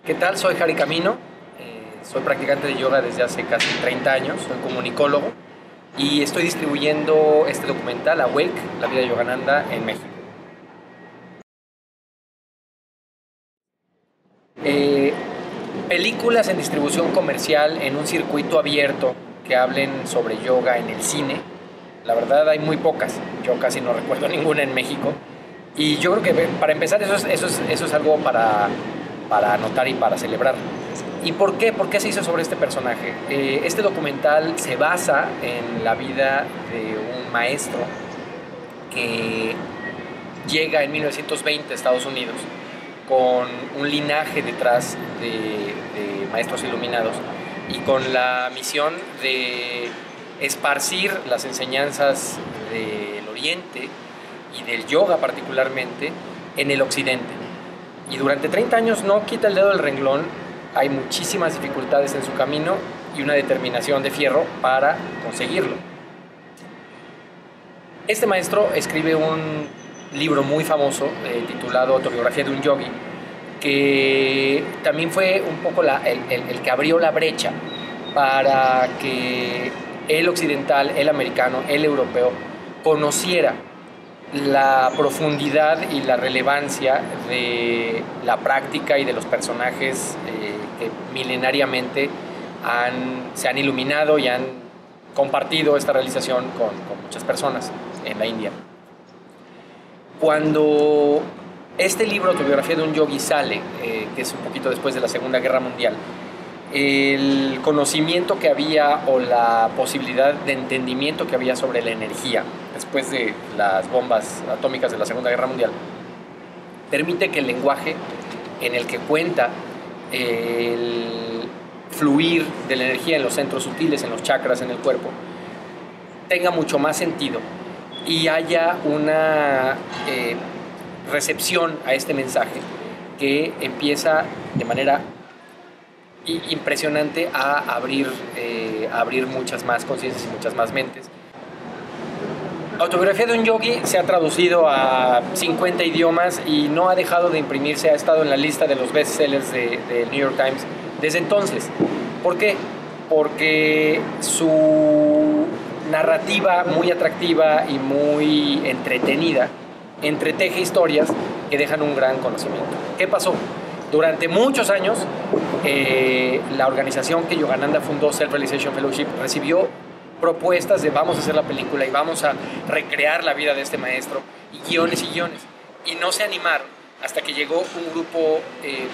¿Qué tal? Soy Hari Camino, soy practicante de yoga desde hace casi 30 años, soy comunicólogo y estoy distribuyendo este documental, Awake, la vida de Yogananda, en México. Eh, Películas en distribución comercial en un circuito abierto que hablen sobre yoga en el cine, la verdad hay muy pocas, yo casi no recuerdo ninguna en México. Y yo creo que para empezar eso es algo para anotar y para celebrar. ¿Y por qué? ¿Por qué se hizo sobre este personaje? Este documental se basa en la vida de un maestro que llega en 1920 a Estados Unidos con un linaje detrás de maestros iluminados y con la misión de esparcir las enseñanzas del Oriente y del yoga particularmente en el Occidente. Y durante 30 años no quita el dedo del renglón, hay muchísimas dificultades en su camino y una determinación de fierro para conseguirlo. Este maestro escribe un libro muy famoso titulado Autobiografía de un Yogi, que también fue un poco el que abrió la brecha para que el occidental, el americano, el europeo conociera la profundidad y la relevancia de la práctica y de los personajes que milenariamente se han iluminado y han compartido esta realización con muchas personas en la India. Cuando este libro, Autobiografía de un Yogi, sale, que es un poquito después de la Segunda Guerra Mundial, el conocimiento que había o la posibilidad de entendimiento que había sobre la energía después de las bombas atómicas de la Segunda Guerra Mundial permite que el lenguaje en el que cuenta el fluir de la energía en los centros sutiles, en los chakras, en el cuerpo, tenga mucho más sentido y haya una recepción a este mensaje que empieza de manera impresionante a abrir muchas más conciencias y muchas más mentes. Autobiografía de un Yogi se ha traducido a 50 idiomas y no ha dejado de imprimirse, ha estado en la lista de los bestsellers del New York Times desde entonces. ¿Por qué? Porque su narrativa muy atractiva y muy entretenida entreteje historias que dejan un gran conocimiento. ¿Qué pasó? Durante muchos años, la organización que Yogananda fundó, Self-Realization Fellowship, recibió propuestas de vamos a hacer la película y vamos a recrear la vida de este maestro, y guiones, y no se animaron hasta que llegó un grupo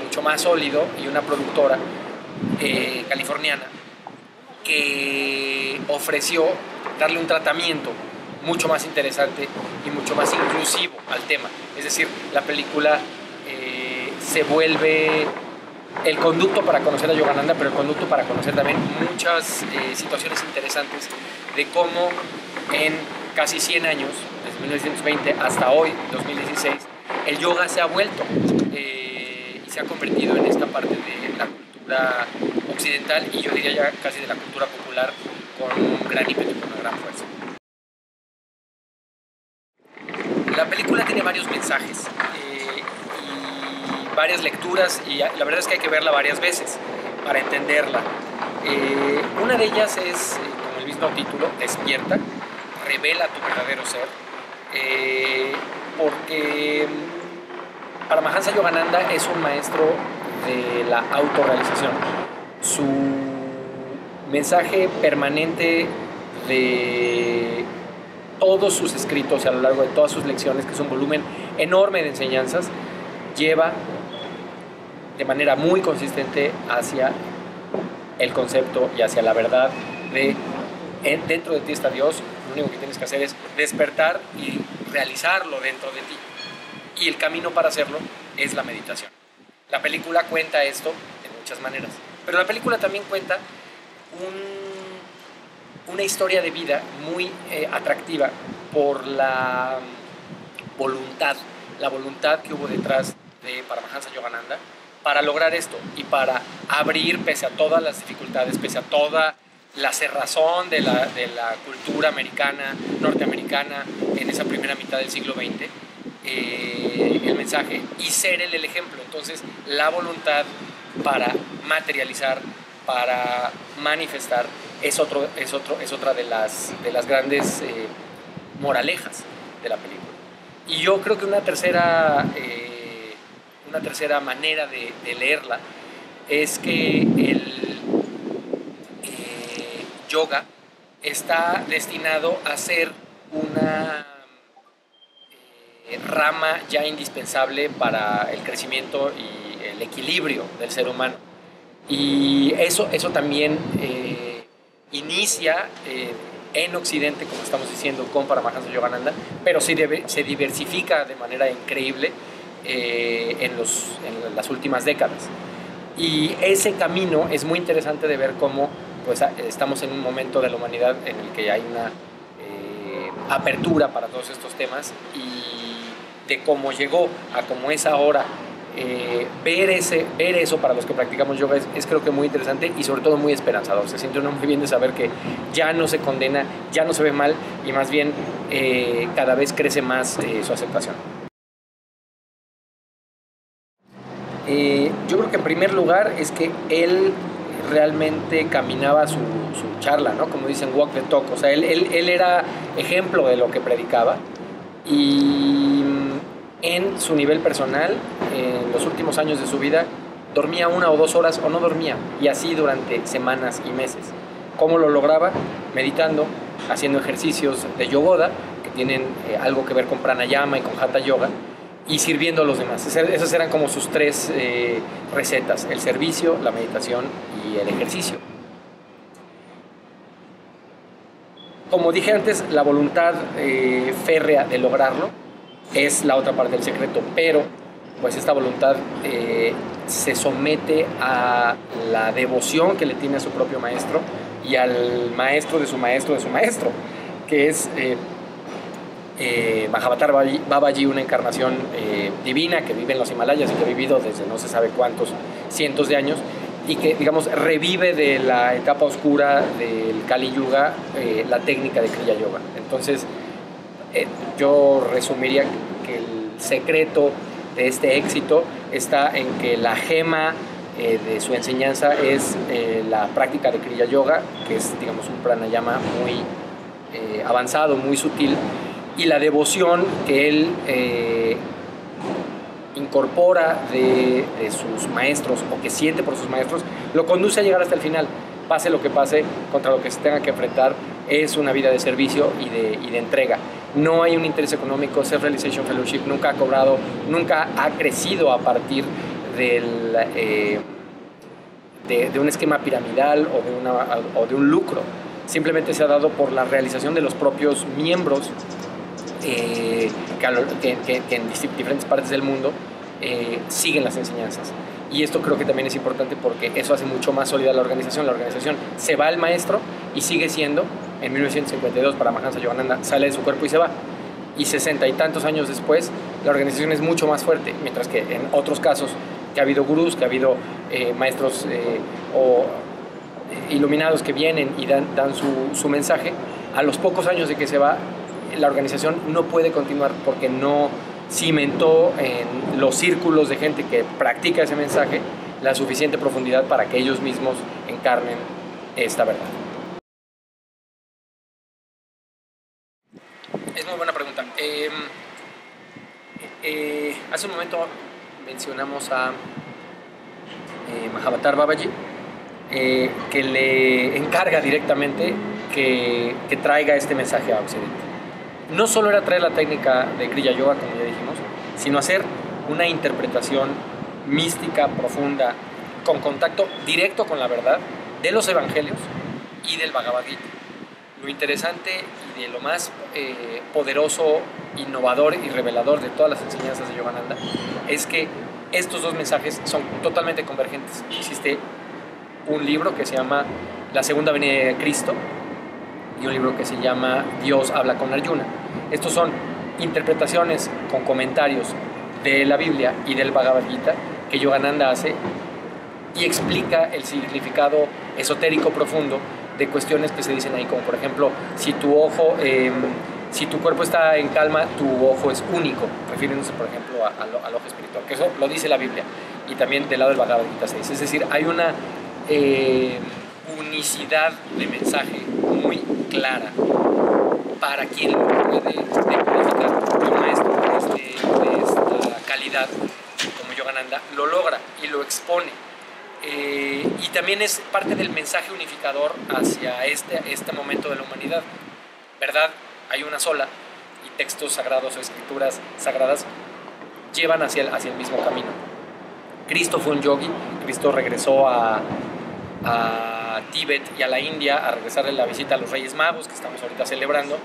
mucho más sólido y una productora californiana que ofreció darle un tratamiento mucho más interesante y mucho más inclusivo al tema. Es decir, la película se vuelve el conducto para conocer a Yogananda, pero el conducto para conocer también muchas situaciones interesantes de cómo en casi 100 años, desde 1920 hasta hoy, 2016, el yoga se ha vuelto y se ha convertido en esta parte de la cultura occidental y yo diría ya casi de la cultura popular con un gran ímpetu y con una gran fuerza. La película tiene varios mensajes y varias lecturas y la verdad es que hay que verla varias veces para entenderla. Una de ellas es, como el mismo título, Despierta, revela tu verdadero ser, porque Paramahansa Yogananda es un maestro de la autorrealización. Su mensaje permanente de todos sus escritos a lo largo de todas sus lecciones, que es un volumen enorme de enseñanzas, lleva de manera muy consistente hacia el concepto y hacia la verdad de dentro de ti está Dios, lo único que tienes que hacer es despertar y realizarlo dentro de ti. Y el camino para hacerlo es la meditación. La película cuenta esto de muchas maneras, pero la película también cuenta una historia de vida muy atractiva por la voluntad que hubo detrás de Paramahansa Yogananda para lograr esto y para abrir, pese a todas las dificultades, pese a toda la cerrazón de la cultura americana, norteamericana en esa primera mitad del siglo XX, el mensaje y ser él el ejemplo. Entonces, la voluntad para materializar, para manifestar, es otra de las grandes moralejas de la película. Y yo creo que una tercera manera de leerla es que el yoga está destinado a ser una rama ya indispensable para el crecimiento y el equilibrio del ser humano. Y eso también inicia en Occidente, como estamos diciendo, con Paramahansa Yogananda, pero se diversifica de manera increíble en las últimas décadas. Y ese camino es muy interesante de ver cómo pues, estamos en un momento de la humanidad en el que hay una apertura para todos estos temas, y de cómo llegó a cómo es ahora. Ver eso para los que practicamos yoga es creo que muy interesante y sobre todo muy esperanzador. Se siente uno muy bien de saber que ya no se condena, ya no se ve mal, y más bien cada vez crece más su aceptación. Yo creo que en primer lugar es que él realmente caminaba su charla, ¿no? Como dicen, walk the talk. O sea, él era ejemplo de lo que predicaba, y en su nivel personal, en los últimos años de su vida, dormía 1 o 2 horas o no dormía, y así durante semanas y meses. ¿Cómo lo lograba? Meditando, haciendo ejercicios de yogoda, que tienen algo que ver con pranayama y con hatha yoga, y sirviendo a los demás. Esas eran como sus 3 recetas: el servicio, la meditación y el ejercicio. Como dije antes, la voluntad férrea de lograrlo es la otra parte del secreto, pero pues esta voluntad se somete a la devoción que le tiene a su propio maestro y al maestro de su maestro de su maestro, que es Mahavatar Babaji, una encarnación divina que vive en los Himalayas y que ha vivido desde no se sabe cuántos cientos de años, y que, digamos, revive de la etapa oscura del Kali Yuga la técnica de Kriya Yoga. Entonces, yo resumiría que el secreto de este éxito está en que la gema de su enseñanza es la práctica de Kriya Yoga, que es, digamos, un pranayama muy avanzado, muy sutil, y la devoción que él incorpora de sus maestros, o que siente por sus maestros, lo conduce a llegar hasta el final. Pase lo que pase, contra lo que se tenga que enfrentar, es una vida de servicio y de entrega. No hay un interés económico. Self-Realization Fellowship nunca ha cobrado, nunca ha crecido a partir de un esquema piramidal o de un lucro. Simplemente se ha dado por la realización de los propios miembros que en diferentes partes del mundo siguen las enseñanzas. Y esto creo que también es importante porque eso hace mucho más sólida la organización. La organización se va al maestro y sigue siendo. En 1952 Paramahansa Yogananda sale de su cuerpo y se va. Y 60 y tantos años después la organización es mucho más fuerte. Mientras que en otros casos que ha habido gurús, que ha habido maestros o iluminados que vienen y dan su mensaje, a los pocos años de que se va, la organización no puede continuar porque no cimentó en los círculos de gente que practica ese mensaje la suficiente profundidad para que ellos mismos encarnen esta verdad. Es muy buena pregunta. Hace un momento mencionamos a Mahavatar Babaji, que le encarga directamente que traiga este mensaje a Occidente. No solo era traer la técnica de Kriya Yoga, como ya dijimos, sino hacer una interpretación mística, profunda, con contacto directo con la verdad de los evangelios y del Bhagavad Gita. Lo interesante y de lo más poderoso, innovador y revelador de todas las enseñanzas de Yogananda es que estos dos mensajes son totalmente convergentes. Existe un libro que se llama La Segunda Venida de Cristo y un libro que se llama Dios habla con Arjuna. Estos son interpretaciones con comentarios de la Biblia y del Bhagavad Gita que Yogananda hace y explica el significado esotérico profundo de cuestiones que se dicen ahí, como por ejemplo, si tu cuerpo está en calma, tu ojo es único, refiriéndose por ejemplo al ojo espiritual, que eso lo dice la Biblia. y también del lado del Bhagavad Gita 6. Es decir, hay una unicidad de mensaje muy clara para quien puede decodificar. Un maestro de esta calidad como Yogananda lo logra y lo expone. Y también es parte del mensaje unificador hacia este momento de la humanidad. Verdad, hay una sola, y textos sagrados o escrituras sagradas llevan hacia el mismo camino. Cristo fue un yogi. Cristo regresó a Tíbet y a la India a regresarle la visita a los Reyes Magos, que estamos ahorita celebrando,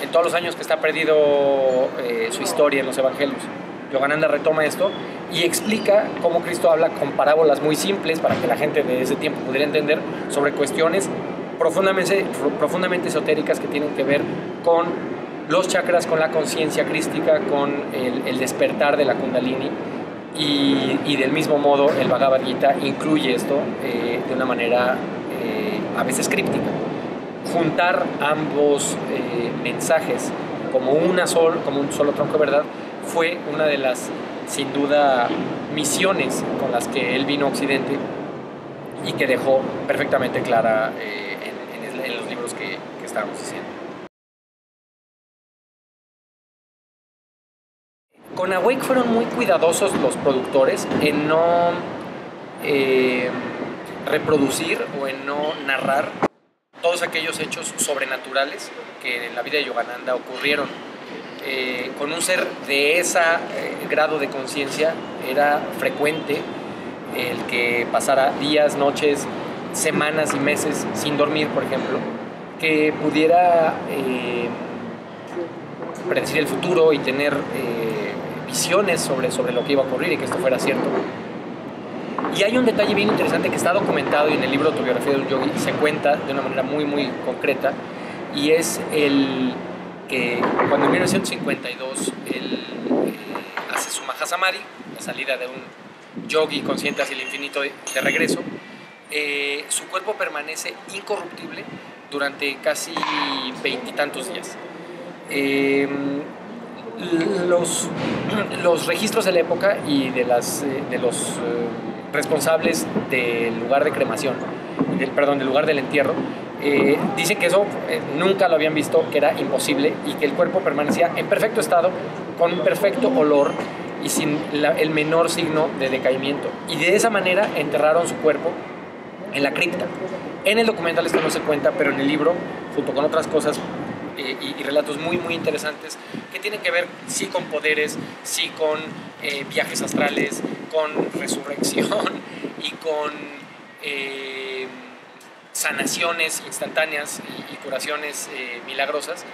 en todos los años que está perdido su historia en los evangelios. Yogananda retoma esto y explica cómo Cristo habla con parábolas muy simples para que la gente de ese tiempo pudiera entender sobre cuestiones profundamente esotéricas que tienen que ver con los chakras, con la conciencia crística, con el despertar de la Kundalini. Y del mismo modo el Bhagavad Gita incluye esto de una manera a veces críptica. Juntar ambos mensajes como un solo tronco de verdad fue una de las, sin duda, misiones con las que él vino a Occidente y que dejó perfectamente clara en los libros que estábamos diciendo. Con Awake fueron muy cuidadosos los productores en no reproducir o en no narrar todos aquellos hechos sobrenaturales que en la vida de Yogananda ocurrieron. Con un ser de ese grado de conciencia era frecuente el que pasara días, noches, semanas y meses sin dormir, por ejemplo, que pudiera predecir el futuro y tener visiones sobre lo que iba a ocurrir y que esto fuera cierto. Y hay un detalle bien interesante que está documentado y en el libro Autobiografía de un Yogi se cuenta de una manera muy muy concreta, y es el que cuando en 1952 él hace su Mahasamadhi, la salida de un yogi consciente hacia el infinito de regreso, su cuerpo permanece incorruptible durante casi 20 y tantos días. Los registros de la época y de los responsables del lugar de cremación, del lugar del entierro, dicen que eso nunca lo habían visto, que era imposible, y que el cuerpo permanecía en perfecto estado, con un perfecto olor y sin el menor signo de decaimiento. Y de esa manera enterraron su cuerpo en la cripta. En el documental esto no se cuenta, pero en el libro, junto con otras cosas y relatos muy muy interesantes que tienen que ver sí con poderes, sí con viajes astrales, con resurrección y con sanaciones instantáneas y curaciones milagrosas.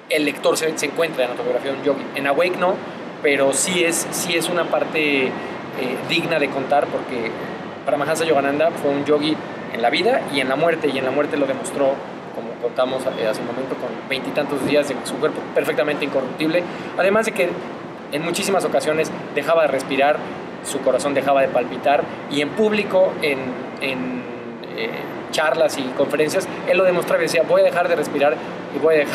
El lector se encuentra en la Autobiografía de un Yogi. En Awake no, pero sí es una parte digna de contar, porque Paramahansa Yogananda fue un yogi en la vida y en la muerte lo demostró, como contamos hace un momento, con 20 y tantos días de su cuerpo perfectamente incorruptible, además de que en muchísimas ocasiones dejaba de respirar, su corazón dejaba de palpitar, y en público, en charlas y conferencias, él lo demostraba y decía: voy a dejar de respirar y voy a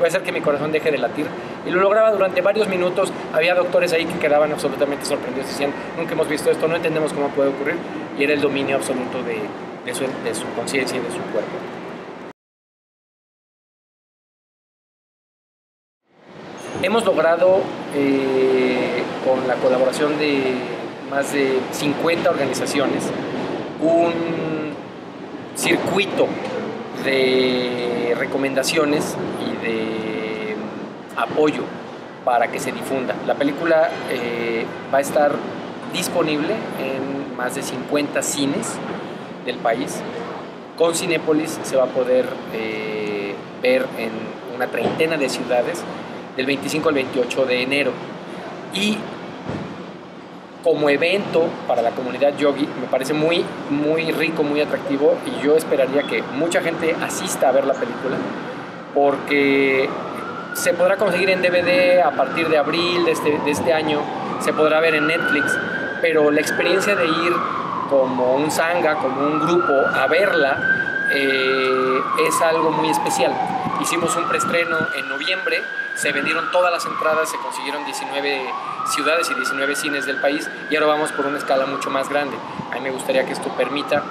hacer que mi corazón deje de latir, y lo lograba durante varios minutos. Había doctores ahí que quedaban absolutamente sorprendidos, decían: nunca hemos visto esto, no entendemos cómo puede ocurrir, y era el dominio absoluto de su conciencia y de su cuerpo. Hemos logrado, con la colaboración de más de 50 organizaciones, un circuito de recomendaciones y de apoyo para que se difunda. La película va a estar disponible en más de 50 cines del país. Con Cinépolis se va a poder ver en una treintena de ciudades del 25 al 28 de enero. Y como evento para la comunidad yogi me parece muy, muy rico, muy atractivo, y yo esperaría que mucha gente asista a ver la película, porque se podrá conseguir en DVD a partir de abril de este año, se podrá ver en Netflix, pero la experiencia de ir como un sangha, como un grupo, a verla es algo muy especial. Hicimos un preestreno en noviembre, se vendieron todas las entradas, se consiguieron 19 ciudades y 19 cines del país, y ahora vamos por una escala mucho más grande. A mí me gustaría que esto permita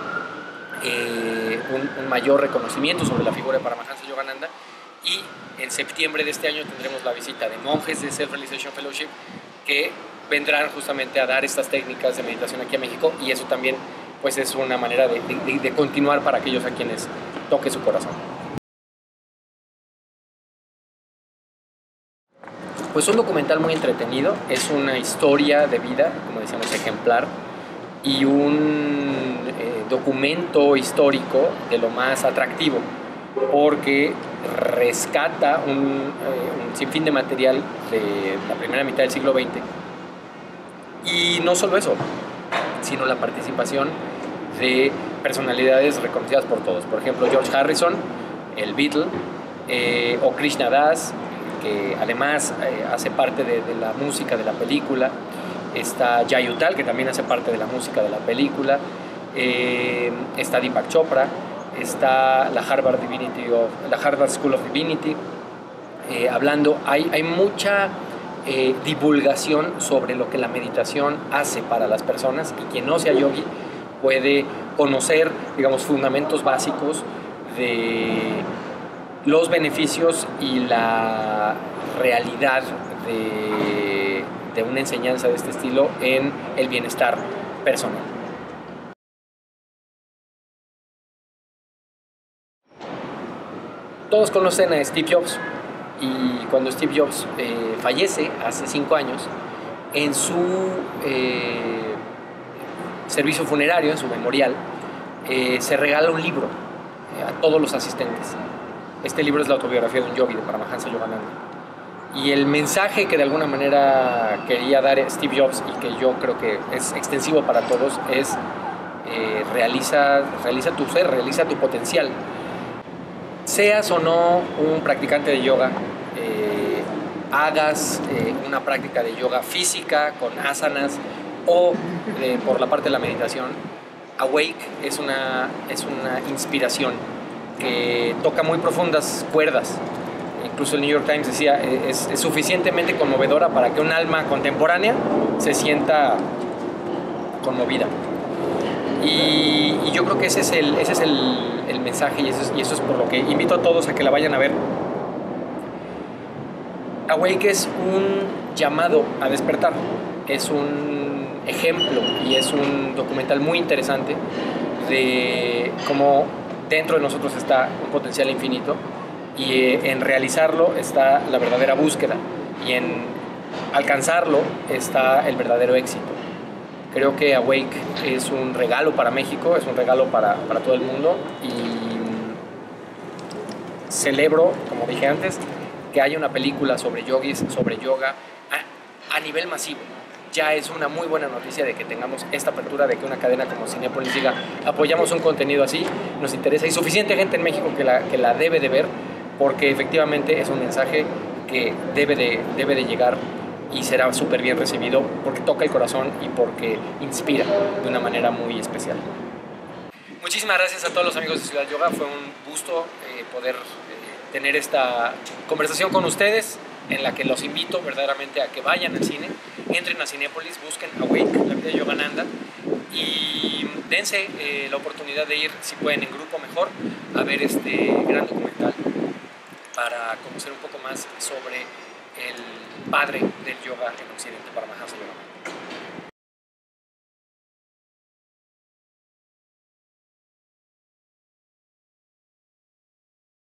un mayor reconocimiento sobre la figura de Paramahansa Yogananda, y en septiembre de este año tendremos la visita de monjes de Self-Realization Fellowship que vendrán justamente a dar estas técnicas de meditación aquí a México, y eso también pues es una manera de continuar para aquellos a quienes toque su corazón. Pues un documental muy entretenido, es una historia de vida, como decíamos, ejemplar, y un documento histórico de lo más atractivo, porque rescata un sinfín de material de la primera mitad del siglo XX, y no solo eso, sino la participación de personalidades reconocidas por todos. Por ejemplo, George Harrison, el Beatle, o Krishna Das, que además hace parte de la música de la película. Está Jay Uttal, que también hace parte de la música de la película. Está Deepak Chopra, está la Harvard School of Divinity. Hablando, hay mucha divulgación sobre lo que la meditación hace para las personas, y quien no sea yogi puede conocer, digamos, fundamentos básicos de los beneficios y la realidad de una enseñanza de este estilo en el bienestar personal. Todos conocen a Steve Jobs, y cuando Steve Jobs fallece hace 5 años, en su servicio funerario, en su memorial, se regala un libro a todos los asistentes. Este libro es la autobiografía de un yogi, de Paramahansa Yogananda. Y el mensaje que de alguna manera quería dar Steve Jobs, y que yo creo que es extensivo para todos, es realiza tu ser, realiza tu potencial. Seas o no un practicante de yoga, hagas una práctica de yoga física con asanas, o por la parte de la meditación, Awake es una inspiración que toca muy profundas cuerdas. Incluso el New York Times decía, es suficientemente conmovedora para que un alma contemporánea se sienta conmovida. Y yo creo que ese es el mensaje, y eso es por lo que invito a todos a que la vayan a ver. Awake es un llamado a despertar, es un ejemplo y es un documental muy interesante de cómo dentro de nosotros está un potencial infinito, y en realizarlo está la verdadera búsqueda, y en alcanzarlo está el verdadero éxito. Creo que Awake es un regalo para México, es un regalo para todo el mundo, y celebro, como dije antes, que haya una película sobre yogis, sobre yoga a nivel masivo. Ya es una muy buena noticia de que tengamos esta apertura, de que una cadena como Cinépolis diga, apoyamos un contenido así, nos interesa, y suficiente gente en México que la debe de ver, porque efectivamente es un mensaje que debe de llegar, y será súper bien recibido, porque toca el corazón y porque inspira de una manera muy especial. Muchísimas gracias a todos los amigos de Ciudad Yoga, fue un gusto poder tener esta conversación con ustedes, en la que los invito verdaderamente a que vayan al cine, entren a Cinépolis, busquen Awake, la vida de Yogananda, y dense la oportunidad de ir, si pueden en grupo mejor, a ver este gran documental para conocer un poco más sobre el padre del yoga en Occidente, Paramahansa Yogananda.